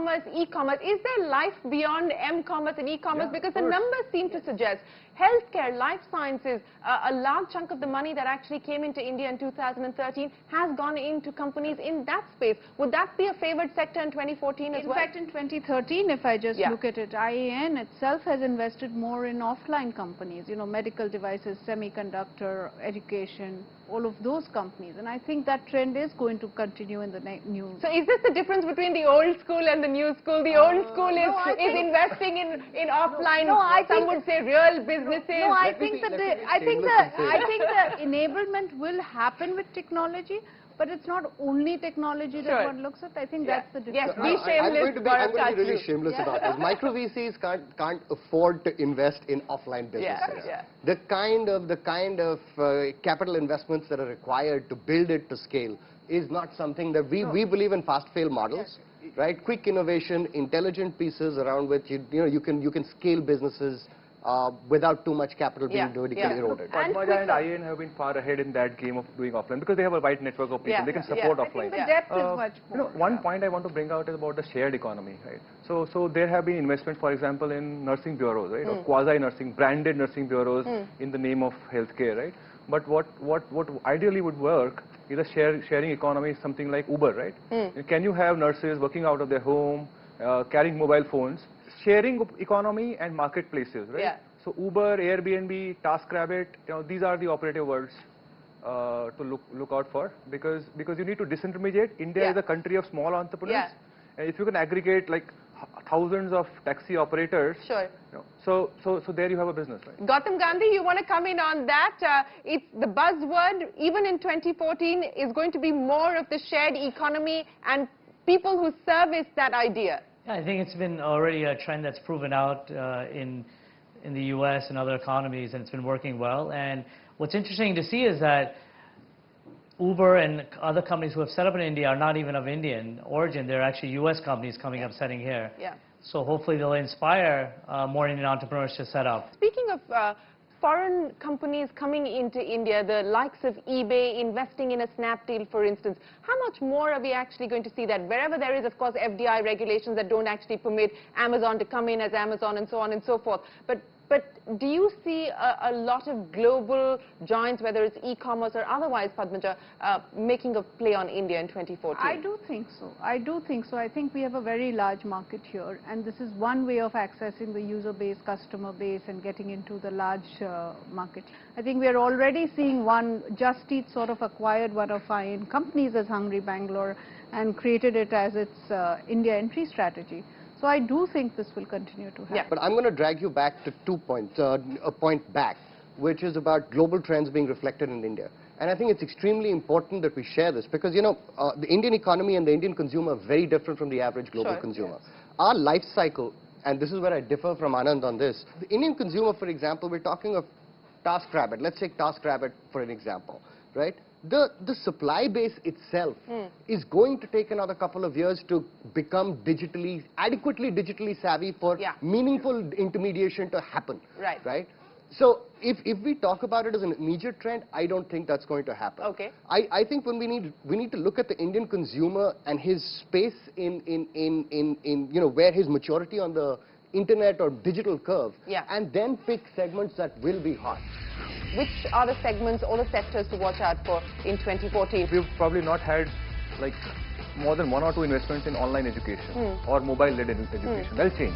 m-commerce, e-commerce. Is there life beyond m-commerce and e-commerce? Yeah, because the numbers seem to suggest healthcare, life sciences, a large chunk of the money that actually came into India in 2013 has gone into companies in that space. Would that be a favored sector in 2014 as well? In fact, in 2013, if I just look at it, IAN itself has invested more in offline companies, you know, medical devices, semiconductor, education, all of those companies. And I think that trend is going to continue in the new... So is this the difference between the old school and the new school? The old school is investing in offline, some would say real businesses. No, I think the enablement will happen with technology. But it's not only technology that one looks at. I think that's the difference. Yes, be shameless. I'm going to be really shameless about this. Micro VCs can't afford to invest in offline businesses. The kind of capital investments that are required to build it to scale is not something that we believe in fast fail models, right? Quick innovation, intelligent pieces around which you can scale businesses without too much capital being vertically eroded. Padmaja and IAN have been far ahead in that game of doing offline because they have a wide network of people. They can support offline. I think the depth is much more. One point I want to bring out is about the shared economy, right? So there have been investment, for example, in nursing bureaus, right? Or quasi-nursing, branded nursing bureaus in the name of healthcare, right? But what ideally would work is a sharing economy, something like Uber, right? Can you have nurses working out of their home, carrying mobile phones? Sharing economy and marketplaces, right? So Uber, Airbnb, TaskRabbit, these are the operative words to look out for because you need to disintermediate. India is a country of small entrepreneurs, and if you can aggregate like thousands of taxi operators, so there you have a business, right? Gautam Gandhi, you want to come in on that? It's the buzzword, even in 2014, is going to be more of the shared economy and people who service that idea. I think it's been already a trend that's proven out in the U.S. and other economies, and it's been working well. And what's interesting to see is that Uber and other companies who have set up in India are not even of Indian origin. They're actually U.S. companies coming up setting here. So hopefully they'll inspire more Indian entrepreneurs to set up. Speaking of foreign companies coming into India, the likes of eBay investing in a Snapdeal, for instance, how much more are we actually going to see that? Wherever there is, of course, FDI regulations that don't actually permit Amazon to come in as Amazon and so on and so forth. But do you see a lot of global giants, whether it's e-commerce or otherwise, Padmaja, making a play on India in 2014? I do think so. I think we have a very large market here, and this is one way of accessing the user base, customer base, and getting into the large market. I think we are already seeing one. Just Eat sort of acquired one of our companies as Hungry Bangalore and created it as its India entry strategy. So I do think this will continue to happen. But I'm going to drag you back to 2 points, a point back, which is about global trends being reflected in India. And I think it's extremely important that we share this because, the Indian economy and the Indian consumer are very different from the average global consumer. Our life cycle, and this is where I differ from Anand on this, the Indian consumer, for example, we're talking of TaskRabbit. Let's take TaskRabbit for an example, right? The supply base itself is going to take another couple of years to become adequately digitally savvy for meaningful intermediation to happen, right? So if we talk about it as an immediate trend, I don't think that's going to happen. I think when we need to look at the Indian consumer and his space in where his maturity on the internet or digital curve, and then pick segments that will be hot. Which are the segments or the sectors to watch out for in 2014? We've probably not had like more than 1 or 2 investments in online education or mobile-led education. That'll change.